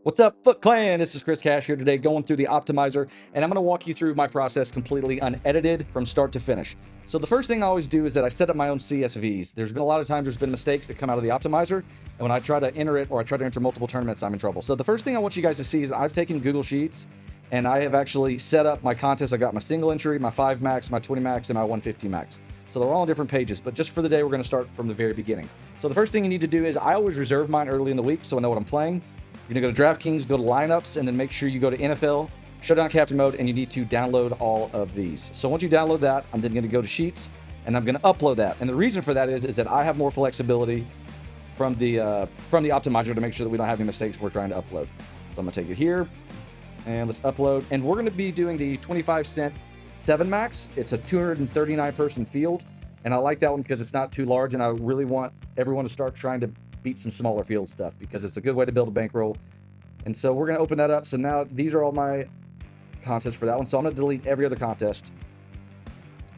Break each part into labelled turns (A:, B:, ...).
A: What's up, Foot Clan? This is Chris Cash here today going through the optimizer, and I'm going to walk you through my process completely unedited from start to finish. So the first thing I always do is that I set up my own CSVs. There's been a lot of times there's been mistakes that come out of the optimizer, and when I try to enter it or I try to enter multiple tournaments, I'm in trouble. So the first thing I want you guys to see is I've taken Google Sheets, and I have actually set up my contests. I got my single entry, my 5 max, my 20 max, and my 150 max. So they're all on different pages, but just for the day, we're going to start from the very beginning. So the first thing you need to do is I always reserve mine early in the week so I know what I'm playing. You're going to go to DraftKings, go to lineups, and then make sure you go to NFL, Showdown Captain Mode, and you need to download all of these. So once you download that, I'm then going to go to Sheets, and I'm going to upload that. And the reason for that is that I have more flexibility from the optimizer to make sure that we don't have any mistakes we're trying to upload. So I'm going to take it here, and let's upload. And we're going to be doing the 25-cent 7 max. It's a 239-person field, and I like that one because it's not too large, and I really want everyone to start trying to beat some smaller field stuff because it's a good way to build a bankroll. And so we're going to open that up. So now these are all my contests for that one. So I'm going to delete every other contest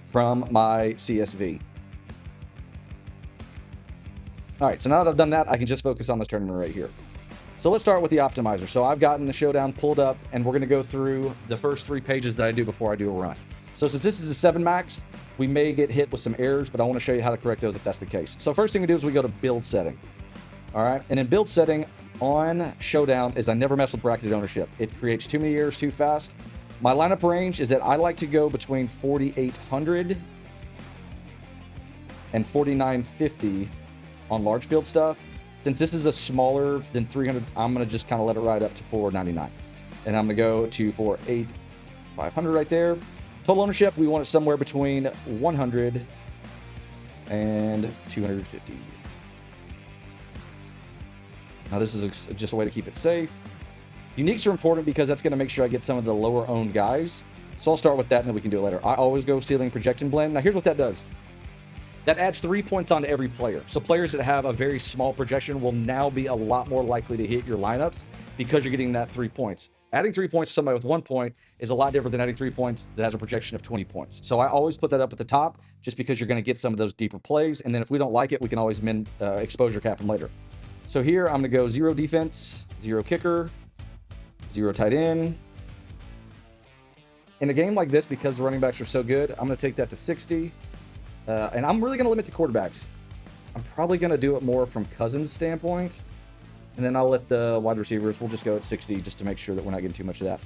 A: from my CSV. All right, so now that I've done that, I can just focus on this tournament right here. So let's start with the optimizer. So I've gotten the Showdown pulled up, and we're going to go through the first 3 pages that I do before I do a run. So since this is a 7 max, we may get hit with some errors, but I want to show you how to correct those if that's the case. So first thing we do is we go to build setting. All right, and in build setting on Showdown is I never mess with bracketed ownership. It creates too many errors too fast. My lineup range is that I like to go between 4,800 and 4,950 on large field stuff. Since this is a smaller than 300, I'm going to just kind of let it ride up to 499. And I'm going to go to 4,500 right there. Total ownership, we want it somewhere between 100 and 250. Now this is just a way to keep it safe. Uniques are important because that's going to make sure I get some of the lower owned guys. So I'll start with that and then we can do it later. I always go ceiling projection blend. Now here's what that does. That adds 3 points onto every player. So players that have a very small projection will now be a lot more likely to hit your lineups because you're getting that 3 points. Adding 3 points to somebody with 1 point is a lot different than adding 3 points that has a projection of 20 points. So I always put that up at the top just because you're going to get some of those deeper plays. And then if we don't like it, we can always exposure cap them later. So here I'm going to go 0 defense, 0 kicker, 0 tight end. In a game like this, because the running backs are so good, I'm going to take that to 60. And I'm really going to limit the quarterbacks. I'm probably going to do it more from Cousins' standpoint. And then I'll let the wide receivers, we'll just go at 60 just to make sure that we're not getting too much of that.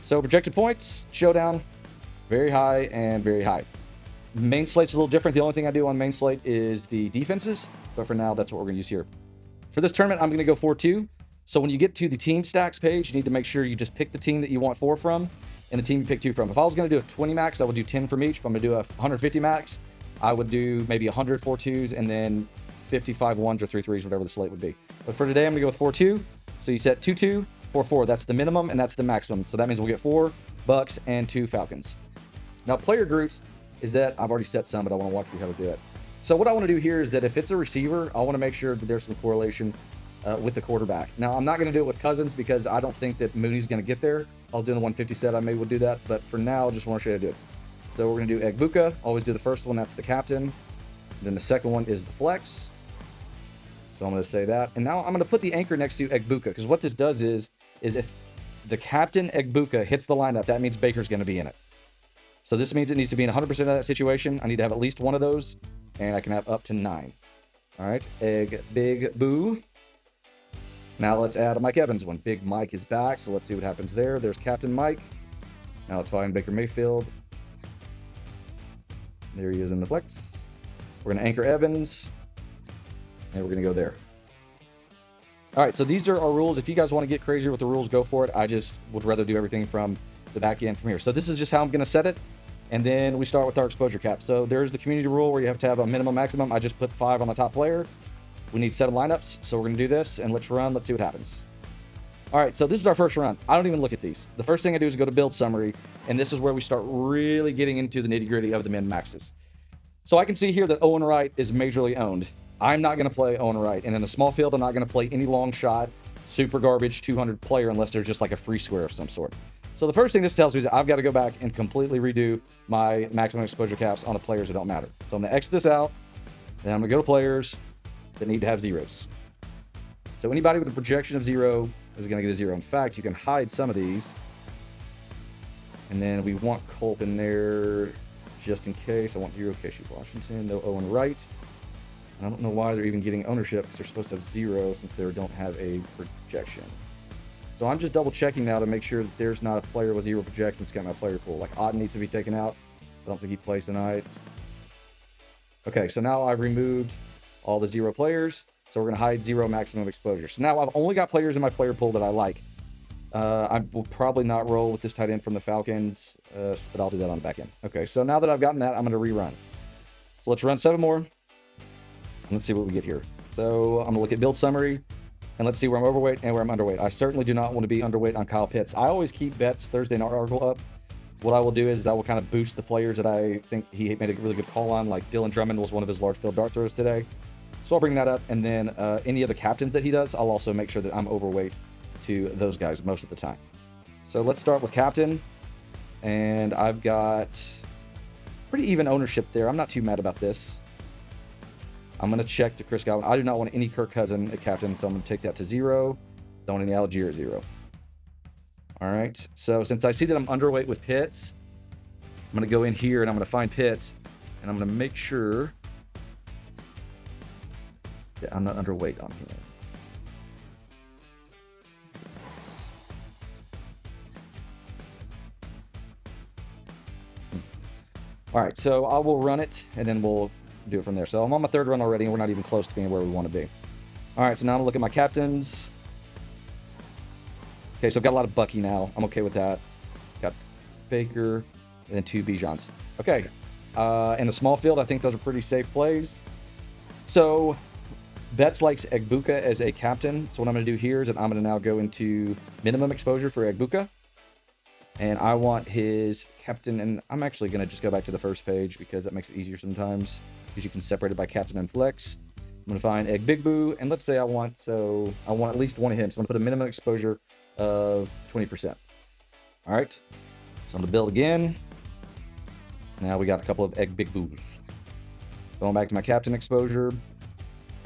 A: So projected points, Showdown, very high and very high. Main slate's a little different. The only thing I do on main slate is the defenses. But for now, that's what we're going to use here. For this tournament, I'm going to go 4-2. So when you get to the team stacks page, you need to make sure you just pick the team that you want 4 from and the team you pick 2 from. If I was going to do a 20 max, I would do 10 from each. If I'm going to do a 150 max, I would do maybe 100 4-2s and then 55 1s or 3-3s, whatever the slate would be. But for today, I'm going to go with 4-2. So you set 2-2, 4-4. That's the minimum and that's the maximum. So that means we'll get 4 Bucks and 2 Falcons. Now, player groups is that I've already set some, but I want to walk through how to do it. So what I want to do here is that if it's a receiver, I want to make sure that there's some correlation with the quarterback. Now, I'm not going to do it with Cousins because I don't think that Mooney's going to get there. I was doing the 150 set. I maybe will do that. But for now, I just want to show you how to do it. So we're going to do Egbuka. Always do the first one. That's the captain. Then the second one is the flex. So I'm going to say that. And now I'm going to put the anchor next to Egbuka because what this does is if the captain Egbuka hits the lineup, that means Baker's going to be in it. So this means it needs to be in 100% of that situation. I need to have at least one of those. And I can have up to 9. All right, Egg Big Boo. Now let's add a Mike Evans one. Big Mike is back, so let's see what happens there. There's Captain Mike. Now let's find Baker Mayfield. There he is in the flex. We're going to anchor Evans. And we're going to go there. All right, so these are our rules. If you guys want to get crazier with the rules, go for it. I just would rather do everything from the back end from here. So this is just how I'm going to set it. And then we start with our exposure cap. So there's the community rule where you have to have a minimum maximum. I just put 5 on the top player. We need 7 lineups. So we're going to do this and let's run. Let's see what happens. All right, so this is our first run. I don't even look at these. The first thing I do is go to build summary. And this is where we start really getting into the nitty gritty of the min maxes. So I can see here that Owen Wright is majorly owned. I'm not going to play Owen Wright. And in a small field, I'm not going to play any long shot, super garbage 200 player unless they're just like a free square of some sort. So the first thing this tells me is that I've got to go back and completely redo my maximum exposure caps on the players that don't matter. So I'm going to X this out. Then I'm going to go to players that need to have zeros. So anybody with a projection of 0 is going to get a 0. In fact, you can hide some of these. And then we want Culp in there just in case. I want 0 Casey Washington, no Owen Wright. And I don't know why they're even getting ownership, because they're supposed to have 0 since they don't have a projection. So I'm just double checking now to make sure that there's not a player with 0 projection that's got my player pool. Like Otten needs to be taken out. I don't think he plays tonight. Okay, so now I've removed all the 0 players. So we're going to hide 0 maximum exposure. So now I've only got players in my player pool that I like. I will probably not roll with this tight end from the Falcons, but I'll do that on the back end. Okay, so now that I've gotten that, I'm going to rerun. So let's run 7 more. And let's see what we get here. So I'm going to look at build summary. And let's see where I'm overweight and where I'm underweight. I certainly do not want to be underweight on Kyle Pitts. I always keep Betts Thursday night article up. What I will do is I will kind of boost the players that I think he made a really good call on. Like Dylan Drummond was one of his large field dart throws today. So I'll bring that up. And then any other captains that he does, I'll also make sure that I'm overweight to those guys most of the time. So let's start with captain. And I've got pretty even ownership there. I'm not too mad about this. I'm going to check to Chris Godwin. I do not want any Kirk Cousin at captain, so I'm going to take that to 0. Don't want any Algier at 0. All right. So since I see that I'm underweight with Pitts, I'm going to go in here and I'm going to find Pitts, and I'm going to make sure that I'm not underweight on him. All right. So I will run it, and then we'll do it from there. So I'm on my 3rd run already, and we're not even close to being where we want to be. All right, so now I'm looking at my captains. Okay, so I've got a lot of Bucky now. I'm okay with that. Got Baker, and then 2 Bijans. Okay, in a small field, I think those are pretty safe plays. So Betts likes Egbuka as a captain. So what I'm going to do here is that I'm going to now go into minimum exposure for Egbuka. And I want his captain, and I'm actually going to just go back to the first page because that makes it easier sometimes, because you can separate it by captain and flex. I'm going to find Egg Big Boo, and let's say I want at least one of him. So I'm going to put a minimum exposure of 20%. All right. So I'm going to build again. Now we got a couple of Egg Big Boos. Going back to my captain exposure.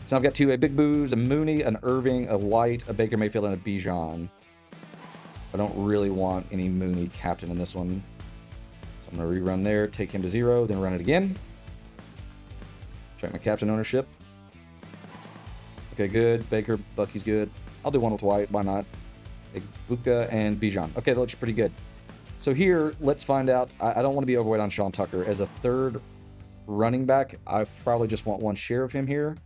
A: So I've got 2 Egg Big Boos, a Mooney, an Irving, a White, a Baker Mayfield, and a Bijan. I don't really want any Mooney captain in this one. So I'm going to rerun there, take him to 0, then run it again. Check my captain ownership. Okay, good. Baker, Bucky's good. I'll do one with White. Why not? Buka and Bijan. Okay, that looks pretty good. So here, let's find out. I don't want to be overweight on Sean Tucker. As a 3rd running back, I probably just want 1 share of him here.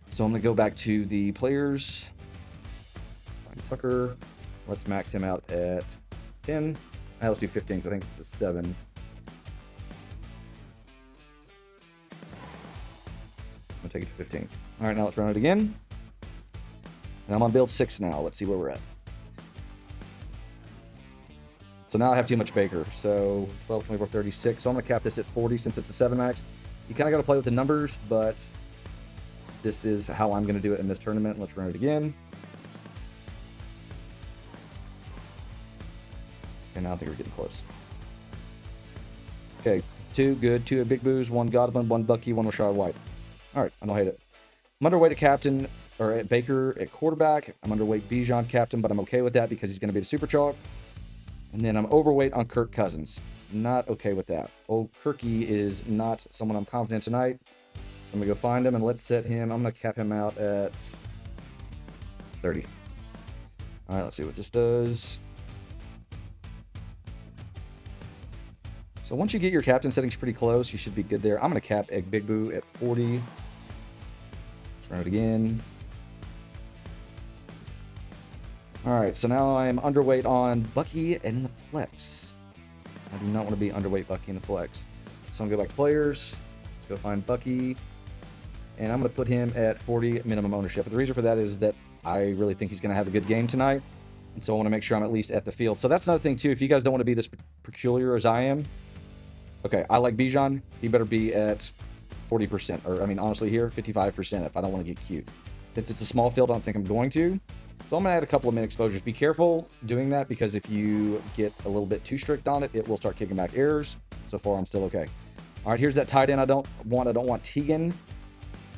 A: So I'm going to go back to the players. Find Tucker. Let's max him out at 10. Let's do 15 because I think it's a 7. I'm going to take it to 15. All right, now let's run it again. And I'm on build 6 now. Let's see where we're at. So now I have too much Baker. So 12, 24, 36. So I'm going to cap this at 40 since it's a 7 max. You kind of got to play with the numbers, but this is how I'm going to do it in this tournament. Let's run it again. And now I think we're getting close. Okay, 2 good, 2 Big Boos, 1 Godwin, 1 Bucky, 1 Rashad White. All right, I don't hate it. I'm underweight at captain, or at Baker at quarterback. I'm underweight Bijan captain, but I'm okay with that because he's going to be the super chalk. And then I'm overweight on Kirk Cousins. Not okay with that. Old Kirky is not someone I'm confident tonight. So I'm going to go find him, and let's set him. I'm going to cap him out at 30. All right, let's see what this does. So once you get your captain settings pretty close, you should be good there. I'm going to cap Egg Big Boo at 40. Let's run it again. All right, so now I'm underweight on Bucky and the flex. I do not want to be underweight Bucky in the flex. So I'm going to go back to players. Let's go find Bucky. And I'm going to put him at 40 minimum ownership. But the reason for that is that I really think he's going to have a good game tonight. And so I want to make sure I'm at least at the field. So that's another thing, too. If you guys don't want to be this peculiar as I am, okay, I like Bijan. He better be at 40%. Or, I mean, honestly here, 55% if I don't want to get cute. Since it's a small field, I don't think I'm going to. So I'm going to add a couple of min exposures. Be careful doing that because if you get a little bit too strict on it, it will start kicking back errors. So far, I'm still okay. All right, here's that tight end I don't want Teagan.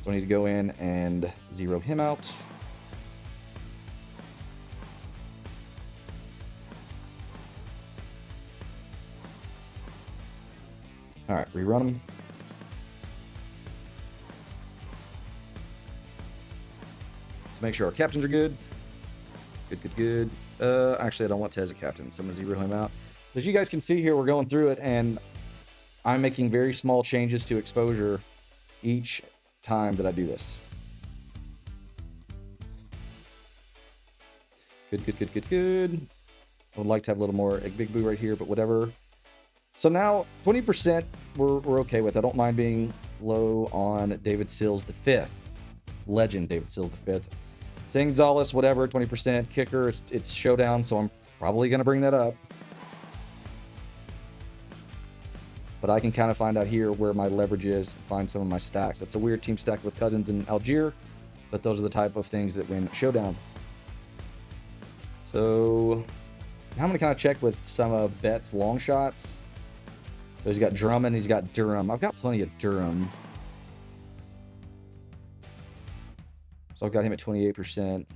A: So I need to go in and zero him out. All right, rerun them. Let's make sure our captains are good. Good. Actually, I don't want Tez as a captain, so I'm going to zero him out. As you guys can see here, we're going through it, and I'm making very small changes to exposure each time that I do this. Good. I would like to have a little more Big Boo right here, but whatever. So now, 20% we're okay with. I don't mind being low on David Sills the fifth. Legend David Sills the fifth. Saying Gonzalez, whatever, 20%. Kicker, it's showdown, so I'm probably going to bring that up. But I can kind of find out here where my leverage is and find some of my stacks. That's a weird team stack with Cousins and Algier, but those are the type of things that win showdown. So now I'm going to kind of check with some of Bet's long shots. So he's got Drummond, he's got Durham. I've got plenty of Durham. So I've got him at 28%.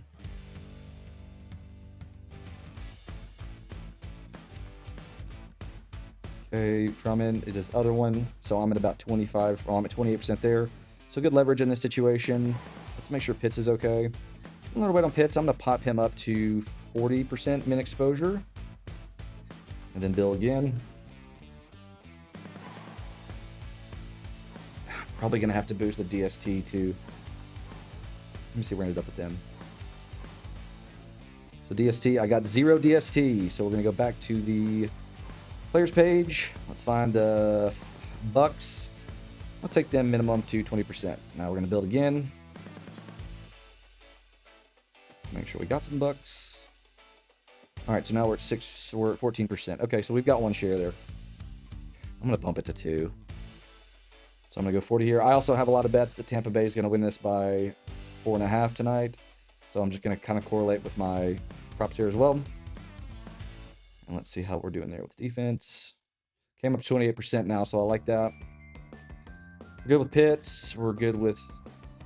A: Okay, Drummond is this other one. So I'm at about 25. Well, I'm at 28% there. So good leverage in this situation. Let's make sure Pitts is okay. I'm going to wait on Pitts. I'm going to pop him up to 40% min exposure. And then Bill again. Probably going to have to boost the DST too. Let me see where I ended up with them. So DST, I got 0 DST. So we're going to go back to the players page. Let's find the Bucks. Let's take them minimum to 20%. Now we're going to build again. Make sure we got some Bucks. All right, so now we're at 14%. Okay, so we've got one share there. I'm going to bump it to 2. So I'm going to go 40 here. I also have a lot of bets that Tampa Bay is going to win this by 4.5 tonight. So I'm just going to kind of correlate with my props here as well. And let's see how we're doing there with defense. Came up to 28% now, so I like that. We're good with Pitts. We're good with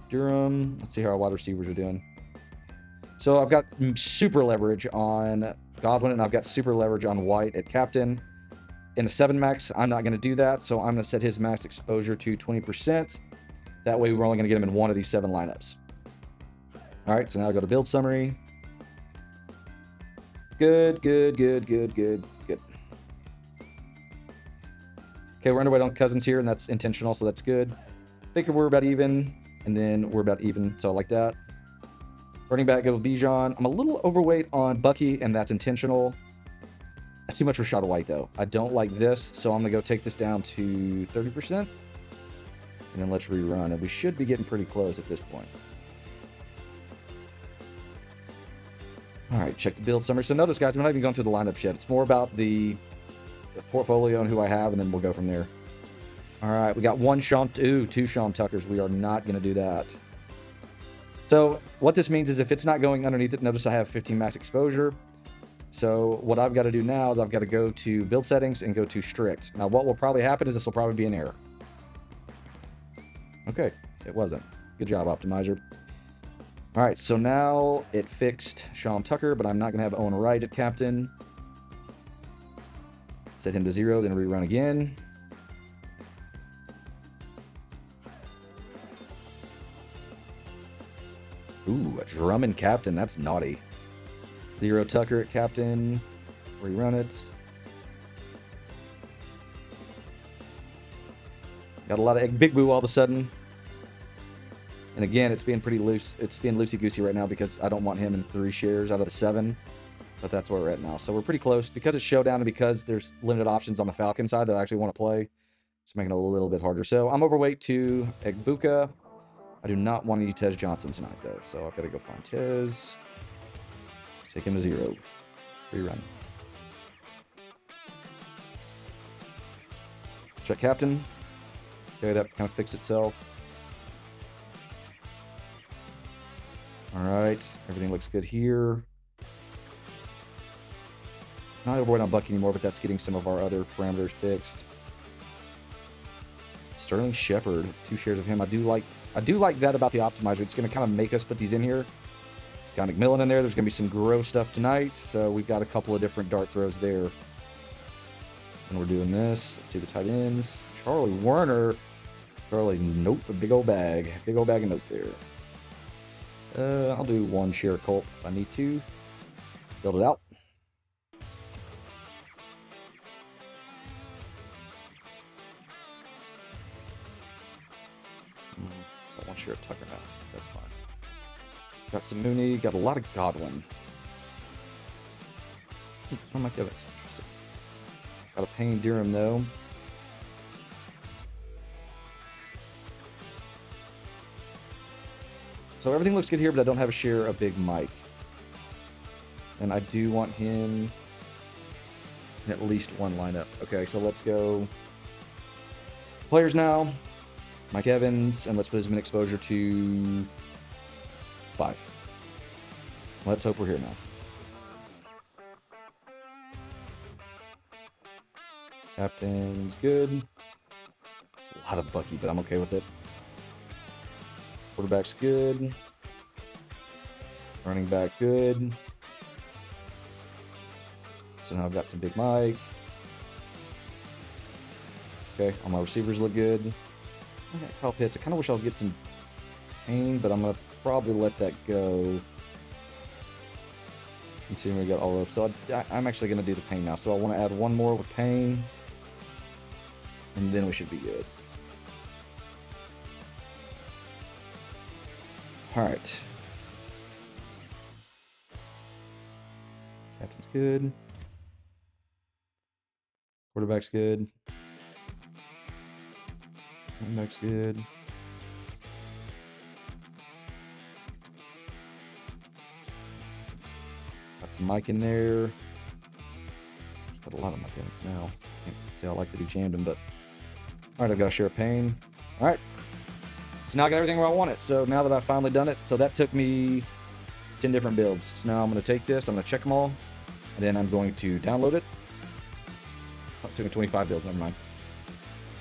A: Durham. Let's see how our wide receivers are doing. So I've got super leverage on Godwin, and I've got super leverage on White at captain. In a 7 max, I'm not going to do that, so I'm going to set his max exposure to 20%. That way, we're only going to get him in one of these 7 lineups. All right, so now I go to build summary. Good. Okay, we're underweight on Cousins here, and that's intentional, so that's good. Baker, we're about even, and then we're about even, so I like that. Running back, go with Bijan. I'm a little overweight on Bucky, and that's intentional. That's too much for Rashad White, though. I don't like this, so I'm going to go take this down to 30%. And then let's rerun, and we should be getting pretty close at this point. All right, check the build summary. So notice, guys, I'm not even going through the lineups yet. It's more about the portfolio and who I have, and then we'll go from there. All right, we got two Sean Tuckers. We are not going to do that. So what this means is if it's not going underneath it, notice I have 15 max exposure. So what I've got to do now is I've got to go to build settings and go to strict. Now what will probably happen is this will probably be an error. Okay, it wasn't. Good job, Optimizer. All right, so now it fixed Sean Tucker, but I'm not going to have Owen Wright at captain. Set him to 0, then rerun again. Ooh, a Drummond captain. That's naughty. 0 Tucker at captain. Rerun it. Got a lot of Big Boo all of a sudden. And again, it's being pretty loose. It's being loosey-goosey right now because I don't want him in 3 shares out of the 7. But that's where we're at now. So we're pretty close. Because it's showdown and because there's limited options on the Falcon side that I actually want to play, it's making it a little bit harder. So I'm overweight to Egbuka. I do not want any Tez Johnson tonight, though. So I've got to go find Tez. Take him to 0. Rerun. Check captain. Okay, that kind of fixed itself. All right, everything looks good here. Not overweight on Bucky anymore, but that's getting some of our other parameters fixed. Sterling Shepard, 2 shares of him. I do like that about the optimizer. It's going to kind of make us put these in here. Got McMillan in there. There's going to be some gross stuff tonight, so we've got a couple of different dart throws there. And we're doing this. Let's see the tight ends. Charlie Werner. Charlie, nope, a big old bag. Big old bag of nope there. I'll do one share Colt if I need to. Build it out. Got one share of Tucker now. That's fine. Got some Mooney. Got a lot of Godwin. I'm like, yeah, that's interesting. Got a Payne Durham though. So everything looks good here, but I don't have a share of Big Mike. And I do want him in at least one lineup. Okay, so let's go players now. Mike Evans, and let's put his min exposure to 5. Let's hope we're here now. Captain's good. It's a lot of Bucky, but I'm okay with it. Quarterback's good. Running back good. So now I've got some Big Mike. Okay, all my receivers look good. I got Kyle Pitts. I kind of wish I was getting some Payne, but I'm going to probably let that go. And see when we got all of. So I'm actually going to do the Payne now. So I want to add one more with Payne. And then we should be good. All right. Captain's good. Quarterback's good. Running back's good. Got some Mike in there. Got a lot of Mike Evans now. Can't say I like that he jammed him, but all right, I've got a share of Payne. All right. So now I got everything where I want it. So now that I've finally done it, so that took me 10 different builds. So now I'm going to take this, I'm going to check them all, and then I'm going to download it. Oh, it took me 25 builds, never mind.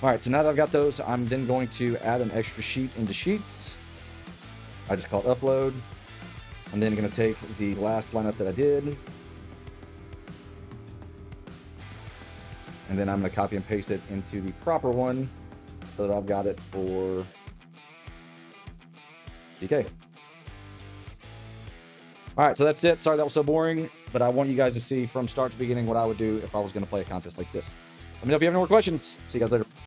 A: All right, so now that I've got those, I'm then going to add an extra sheet into Sheets. I just call it Upload. I'm then going to take the last lineup that I did, and then I'm going to copy and paste it into the proper one so that I've got it for DK. All right, so that's it. Sorry that was so boring, but I want you guys to see from start to beginning what I would do if I was going to play a contest like this. Let me know if you have any more questions. See you guys later.